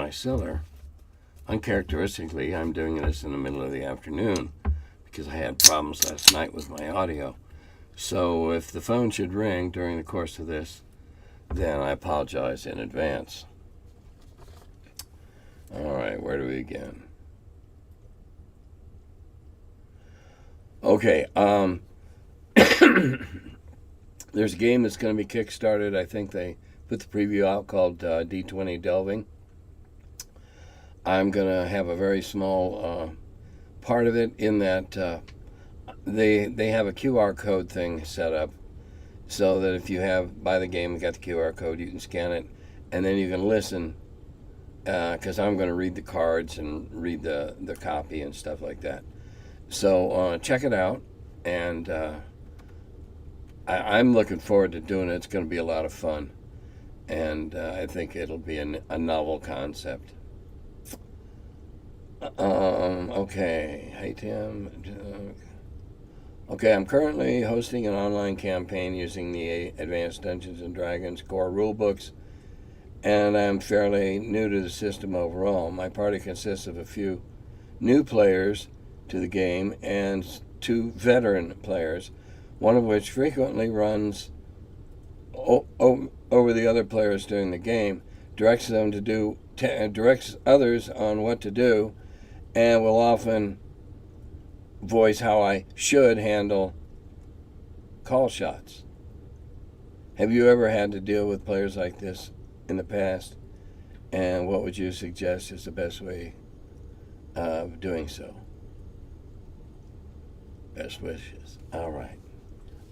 my cellar. Uncharacteristically, I'm doing this in the middle of the afternoon because I had problems last night with my audio. So if the phone should ring during the course of this, then I apologize in advance. All right, where do we begin? Okay, there's a game that's going to be kickstarted. I think they put the preview out called D20 Delving. I'm going to have a very small part of it in that they have a QR code thing set up so that if you buy the game and got the QR code, you can scan it, and then you can listen because I'm going to read the cards and read the copy and stuff like that. So check it out, and I'm looking forward to doing it. It's going to be a lot of fun, and I think it'll be a novel concept. Okay. Hey, Tim. Okay, I'm currently hosting an online campaign using the Advanced Dungeons & Dragons core rulebooks, and I'm fairly new to the system overall. My party consists of a few new players to the game and 2 veteran players, one of which frequently runs over the other players during the game, directs others on what to do, and will often voice how I should handle call shots. Have you ever had to deal with players like this in the past? And what would you suggest is the best way of doing so? Best wishes. All right.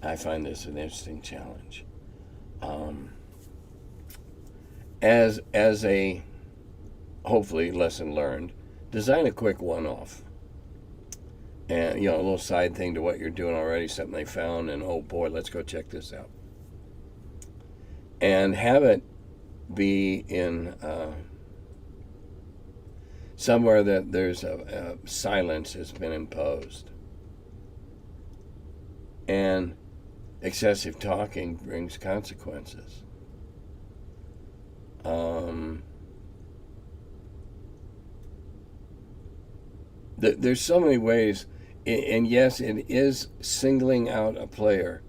I find this an interesting challenge. As a hopefully lesson learned, design a quick one-off. And, a little side thing to what you're doing already, something they found, and oh boy, let's go check this out. And have it be in somewhere that there's a silence has been imposed. And excessive talking brings consequences. There's so many ways, and yes, it is singling out a player,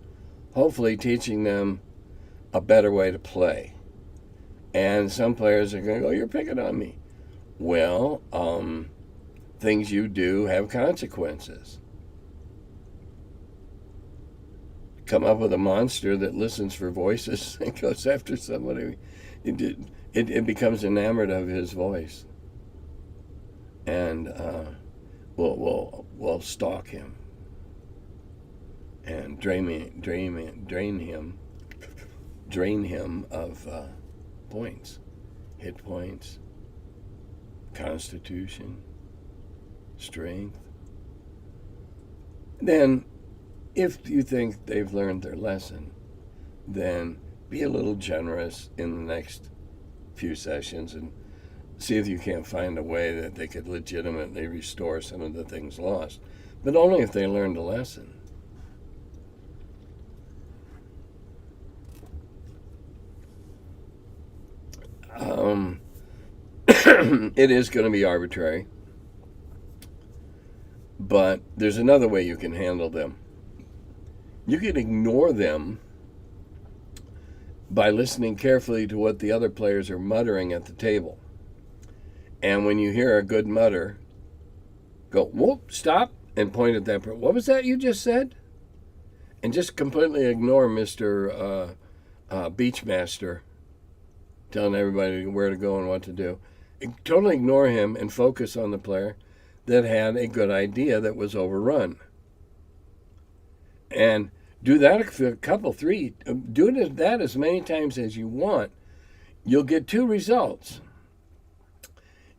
hopefully teaching them a better way to play. And some players are going to go, "You're picking on me." Well, things you do have consequences. Come up with a monster that listens for voices and goes after somebody. It becomes enamored of his voice, and we'll stalk him and drain him of points, hit points, constitution, strength. Then, if you think they've learned their lesson, then be a little generous in the next few sessions and see if you can't find a way that they could legitimately restore some of the things lost, but only if they learned a lesson. It is going to be arbitrary, but there's another way you can handle them. You can ignore them by listening carefully to what the other players are muttering at the table. And when you hear a good mutter, go, "Whoop, stop," and point at that person. "What was that you just said?" And just completely ignore Mr. Beachmaster telling everybody where to go and what to do. Totally ignore him and focus on the player that had a good idea that was overrun. And do that do that as many times as you want. You'll get 2 results.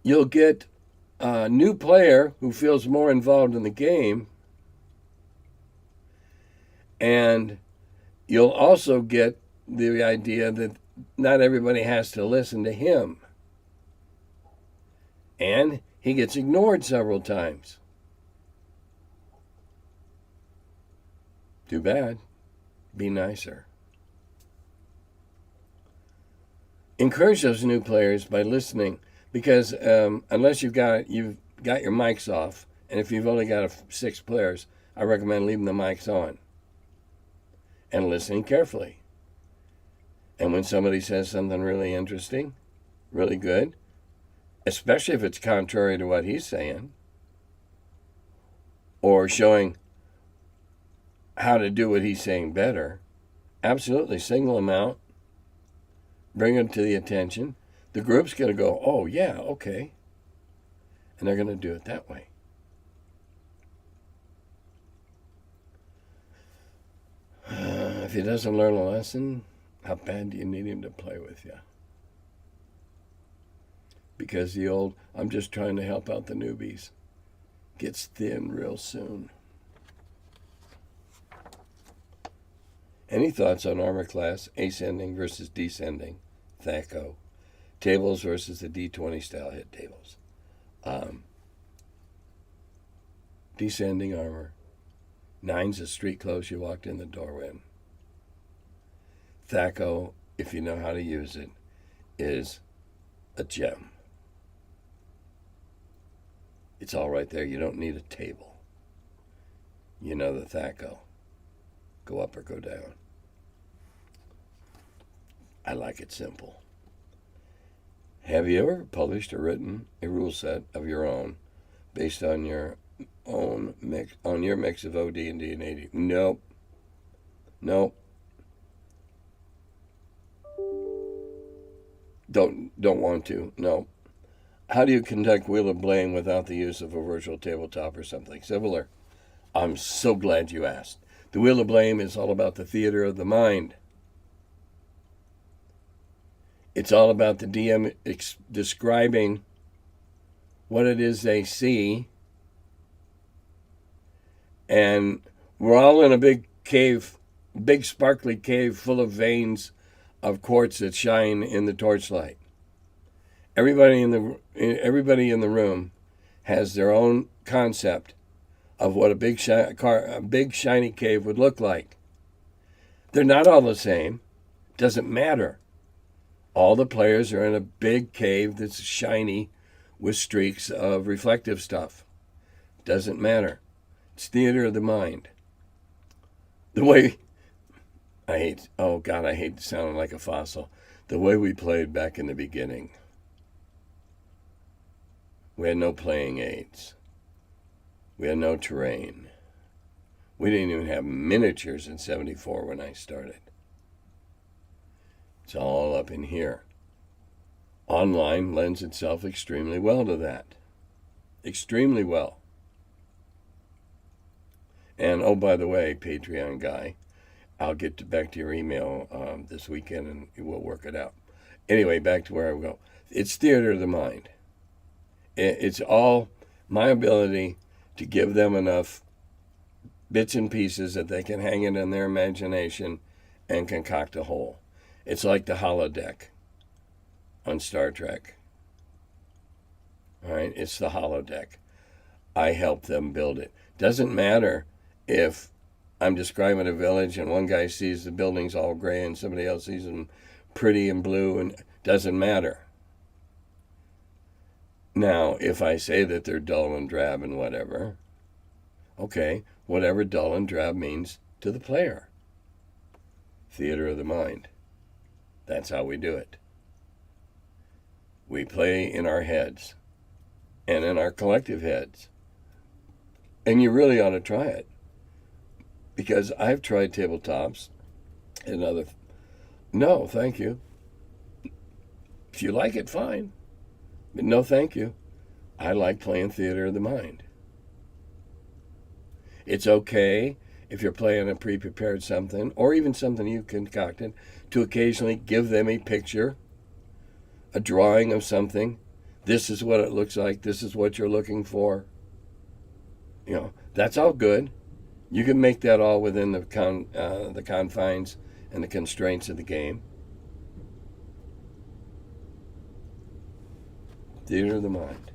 You'll get a new player who feels more involved in the game, and you'll also get the idea that not everybody has to listen to him. And he gets ignored several times. Too bad. Be nicer. Encourage those new players by listening Because unless you've got your mics off, and if you've only got 6 players, I recommend leaving the mics on and listening carefully. And when somebody says something really interesting, really good, especially if it's contrary to what he's saying, or showing how to do what he's saying better, absolutely single him out, bring him to the attention. The group's going to go, oh, yeah, okay. And they're going to do it that way. If he doesn't learn a lesson, how bad do you need him to play with you? Because the old, I'm just trying to help out the newbies, gets thin real soon. Any thoughts on armor class, ascending versus descending, THAC-O, tables versus the D20 style hit tables? Descending armor. 9's a street clothes you walked in the door in. THAC-O, if you know how to use it, is a gem. It's all right there. You don't need a table. You know the THAC-O. Go up or go down. I like it simple. Have you ever published or written a rule set of your own based on your own mix, on your mix of OD and D and AD? Nope. Don't want to. No. How do you conduct Wheel of Blame without the use of a virtual tabletop or something similar? I'm so glad you asked. The Wheel of Blame is all about the theater of the mind. It's all about the DM describing what it is they see. And we're all in a big cave, big sparkly cave full of veins of quartz that shine in the torchlight. Everybody in the room has their own concept of what a big shiny cave would look like. They're not all the same. Doesn't matter. All the players are in a big cave that's shiny with streaks of reflective stuff. Doesn't matter. It's theater of the mind. The way I hate sounding like a fossil. The way we played back in the beginning. We had no playing aids. We had no terrain. We didn't even have miniatures in 74 when I started. It's all up in here. Online lends itself extremely well to that. Extremely well. And, oh, by the way, Patreon guy, I'll get back to your email this weekend and we'll work it out. Anyway, back to where I go. It's theater of the mind. It's all my ability to give them enough bits and pieces that they can hang it in their imagination and concoct a whole. It's like the holodeck on Star Trek. All right, it's the holodeck. I help them build it. Doesn't matter if I'm describing a village and one guy sees the buildings all gray and somebody else sees them pretty and blue, and doesn't matter. Now, if I say that they're dull and drab and whatever, okay, whatever dull and drab means to the player. Theater of the mind. That's how we do it. We play in our heads and in our collective heads. And you really ought to try it. Because I've tried tabletops and other... No, thank you. If you like it, fine. But no, thank you. I like playing theater of the mind. It's okay if you're playing a pre-prepared something, or even something you concocted, to occasionally give them a picture, a drawing of something. This is what it looks like. This is what you're looking for. You know, that's all good. You can make that all within the confines and the constraints of the game. Theater of the mind.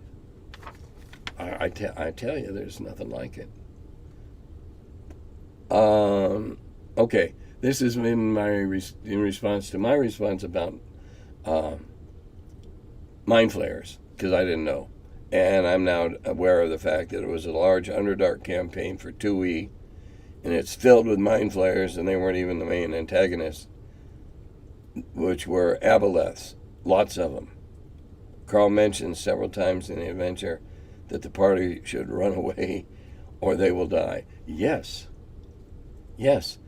I tell you, there's nothing like it. Okay, this is in response to my response about mind flayers. because I didn't know. And I'm now aware of the fact that it was a large Underdark campaign for 2E, and it's filled with mind flayers, and they weren't even the main antagonists, which were aboleths, lots of them. Carl mentions several times in the adventure that the party should run away or they will die. Yes. Yes.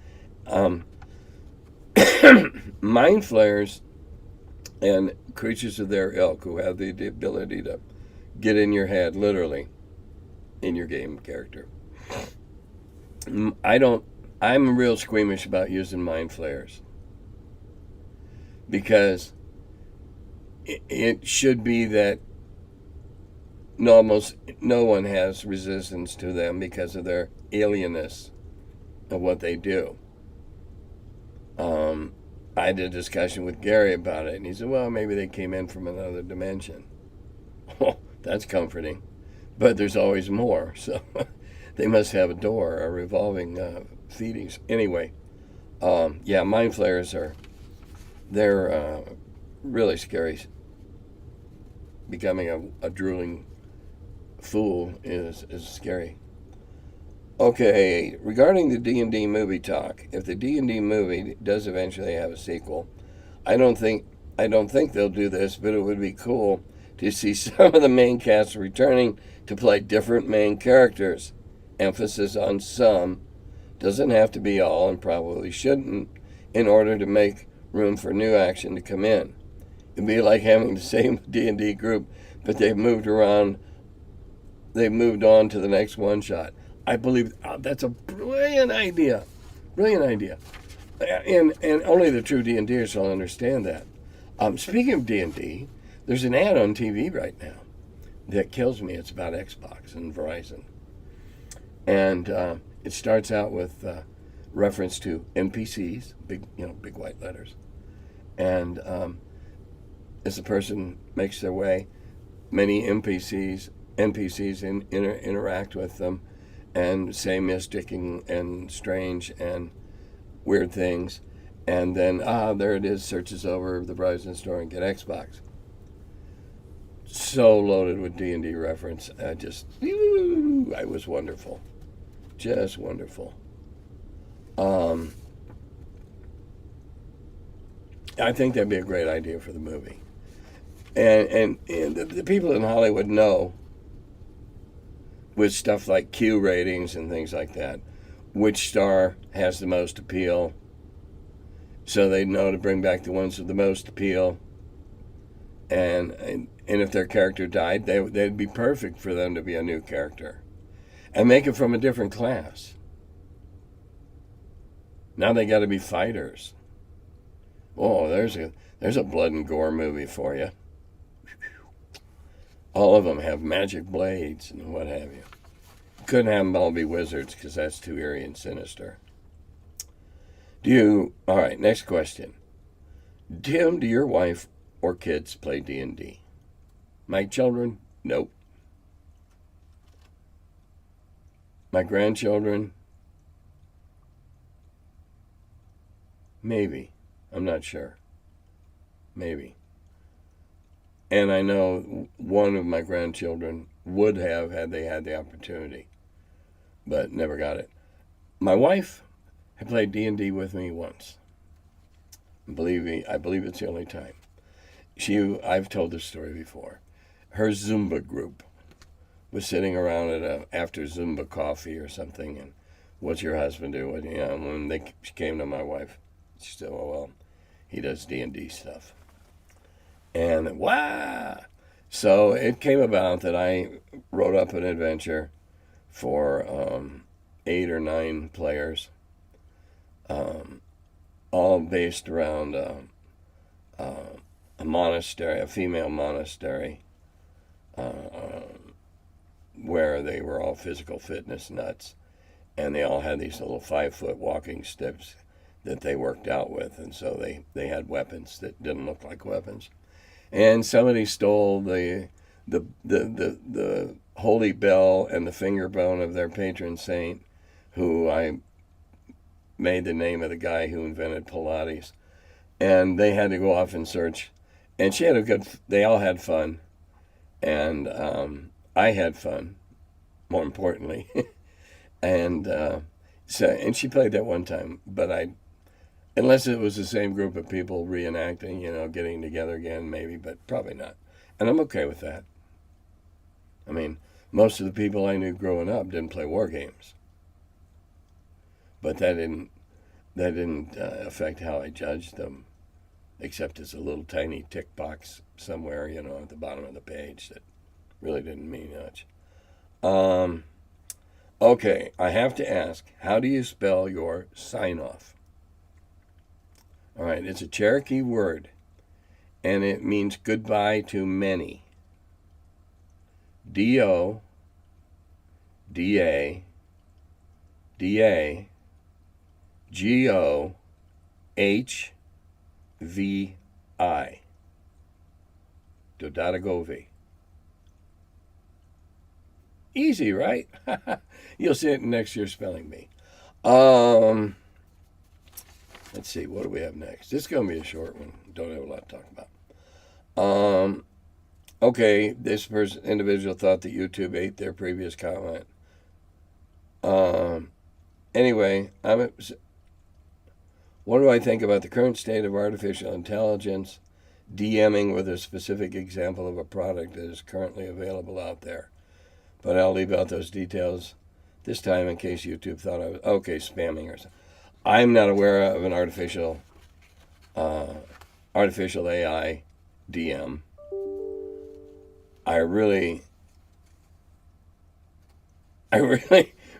Mind flayers and creatures of their ilk who have the ability to get in your head, literally, in your game character. I'm real squeamish about using mind flayers because it should be that almost no one has resistance to them because of their alienness of what they do. I had a discussion with Gary about it, and he said, well, maybe they came in from another dimension. Oh, that's comforting. But there's always more, so they must have a door, a revolving feedings. Anyway, yeah, mind flayers they're really scary. Becoming a drooling fool is scary. Okay, regarding the D&D movie talk, if the D&D movie does eventually have a sequel, I don't think they'll do this, but it would be cool to see some of the main cast returning to play different main characters. Emphasis on some, doesn't have to be all, and probably shouldn't, in order to make room for new action to come in. It'd be like having the same D&D group, but they've moved on to the next one shot. I believe that's a brilliant idea. Brilliant idea. And only the true D&Ders will understand that. Speaking of D&D, there's an ad on TV right now that kills me. It's about Xbox and Verizon. And it starts out with reference to NPCs, big white letters. And as the person makes their way, many NPCs interact with them and say mystic and strange and weird things. And then, there it is, searches over the Verizon store and get Xbox. So loaded with D&D reference. I was wonderful. Just wonderful. I think that'd be a great idea for the movie. And the people in Hollywood know, with stuff like Q ratings and things like that, which star has the most appeal. So they know to bring back the ones with the most appeal. And if their character died, they'd be perfect for them to be a new character. And make it from a different class. Now they got to be fighters. Oh, there's a blood and gore movie for you. All of them have magic blades and what have you. Couldn't have them all be wizards because that's too eerie and sinister. All right, next question. Tim, do your wife or kids play D&D? My children? Nope. My grandchildren? Maybe. I'm not sure. Maybe. And I know one of my grandchildren would have had they had the opportunity, but never got it. My wife had played D&D with me once. Believe me, I believe it's the only time. I've told this story before. Her Zumba group was sitting around at after Zumba coffee or something, and what's your husband do? When she came to my wife, she said, well, he does D&D stuff. And wow! So it came about that I wrote up an adventure for 8 or 9 players, all based around a monastery, a female monastery, where they were all physical fitness nuts, and they all had these little 5-foot walking sticks that they worked out with, and so they had weapons that didn't look like weapons. And somebody stole the holy bell and the finger bone of their patron saint, who I made the name of the guy who invented Pilates. And they had to go off and search. And they all had fun. And I had fun, more importantly. And and she played that one time, but unless it was the same group of people reenacting, getting together again, maybe, but probably not. And I'm okay with that. I mean, most of the people I knew growing up didn't play war games, but that didn't affect how I judged them, except as a little tiny tick box somewhere, at the bottom of the page that really didn't mean much. Um, okay, I have to ask, how do you spell your sign off? All right, it's a Cherokee word, and it means goodbye to many. Dodagovi. Dodadagovi. Easy, right? You'll see it in next year's spelling bee. Um, let's see, what do we have next? This is going to be a short one. Don't have a lot to talk about. Okay, this individual thought that YouTube ate their previous comment. Anyway, what do I think about the current state of artificial intelligence DMing with a specific example of a product that is currently available out there? But I'll leave out those details this time in case YouTube thought I was spamming or something. I'm not aware of an artificial AI DM. I really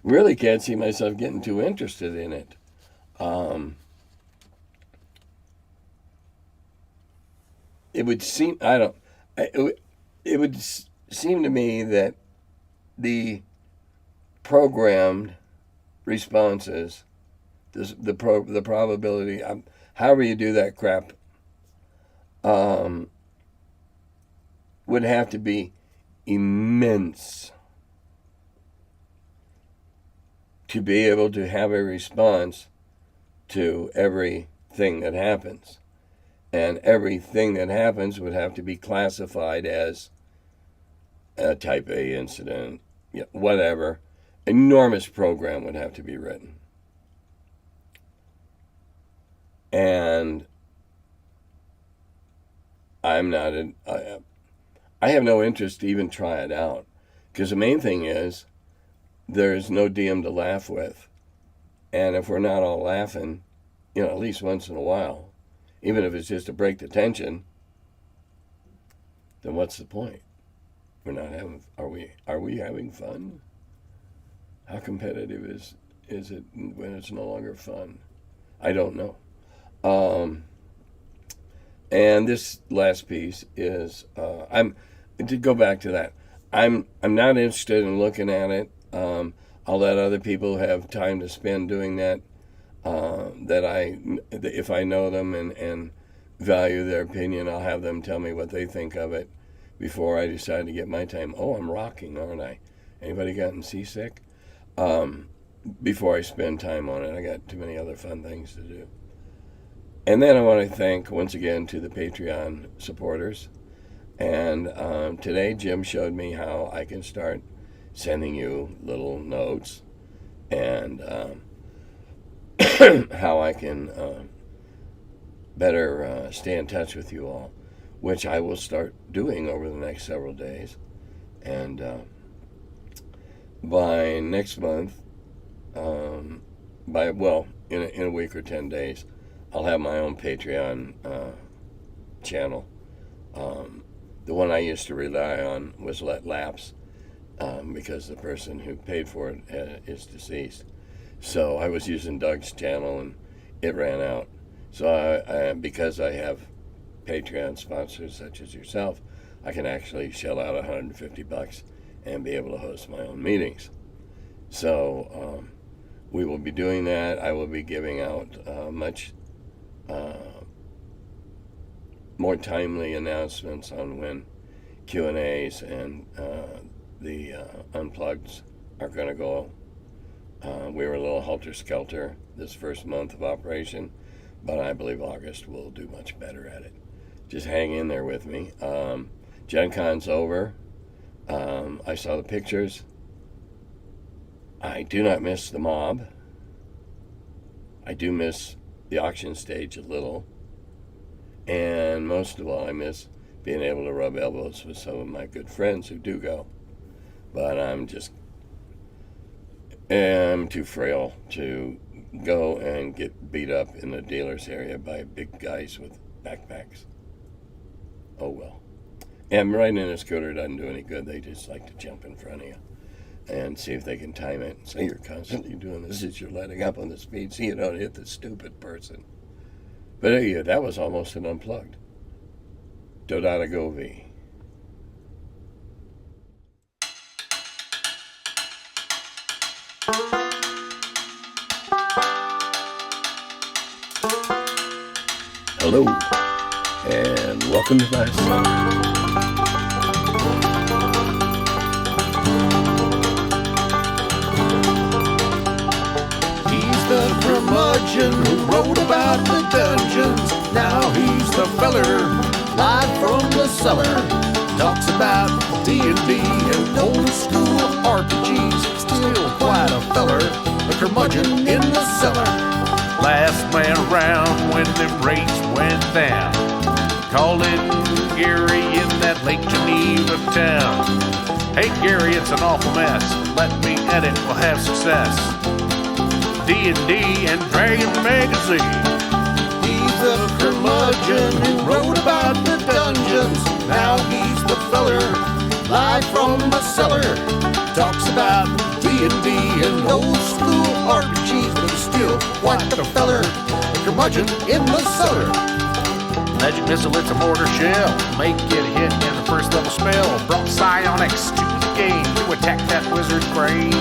really can't see myself getting too interested in it. It would seem it would seem to me that the programmed responses, the probability, however you do that crap, would have to be immense to be able to have a response to everything that happens. And everything that happens would have to be classified as a type A incident, whatever. Enormous program would have to be written. And I have no interest to even try it out. Because the main thing is, there's no DM to laugh with. And if we're not all laughing, at least once in a while, even if it's just to break the tension, then what's the point? We're not having. Are we having fun? How competitive is it when it's no longer fun? I don't know. And this last piece is I'm to go back to that. I'm not interested in looking at it. I'll let other people have time to spend doing that. If I know them and value their opinion, I'll have them tell me what they think of it before I decide to get my time. Oh, I'm rocking, aren't I? Anybody gotten seasick? Before I spend time on it, I got too many other fun things to do. And then I want to thank once again to the Patreon supporters. And today Jim showed me how I can start sending you little notes and how I can better stay in touch with you all, which I will start doing over the next several days. And by next month, in a week or 10 days, I'll have my own Patreon channel. The one I used to rely on was let lapse because the person who paid for it is deceased. So I was using Doug's channel and it ran out. So because I have Patreon sponsors such as yourself, I can actually shell out $150 and be able to host my own meetings. So we will be doing that. I will be giving out much more timely announcements on when Q&As and the unpluggeds are going to go. We were a little helter-skelter this first month of operation, but I believe August will do much better at it. Just hang in there with me. Gen Con's over. I saw the pictures. I do not miss the mob. I do miss the auction stage a little. And most of all, I miss being able to rub elbows with some of my good friends who do go. But I'm too frail to go and get beat up in the dealer's area by big guys with backpacks. Oh well. And riding in a scooter doesn't do any good. They just like to jump in front of you and see if they can time it. So you're constantly doing this as you're letting up on the speed so you don't hit the stupid person. But yeah, that was almost an unplugged. Dodata Govi. Hello, and welcome to my cellar. He's the curmudgeon who wrote about the dungeons. Now he's the feller, live from the cellar. Talks about D&D and old school RPGs. Still quite a feller, the curmudgeon in the cellar. Last man around when them rates went down. Called it Gary in that Lake Geneva town. Hey Gary, it's an awful mess. Let me edit, we'll have success. D&D and Dragon Magazine. He's the curmudgeon who wrote about the dungeons. Now he's the feller, live from the cellar. Talks about D&D and old school RPGs, but he's still quite the feller, the curmudgeon in the cellar. Magic missile, it's a mortar shell. Make it hit in the first level spell. Brought psionics to the game to attack that wizard's brain.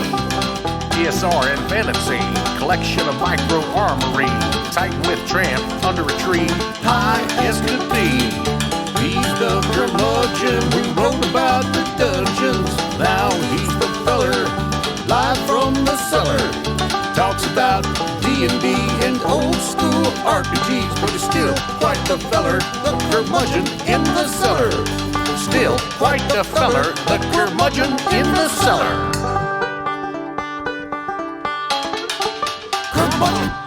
ESR and fantasy, collection of micro armory. Titan with tramp under a tree, high as could be. He's the curmudgeon who wrote about the dungeons. Now he's the feller, live from the cellar. Talks about D&D and old school RPGs, but he's still quite the feller, the curmudgeon in the cellar. Still quite the feller, the curmudgeon in the cellar. Curmudgeon.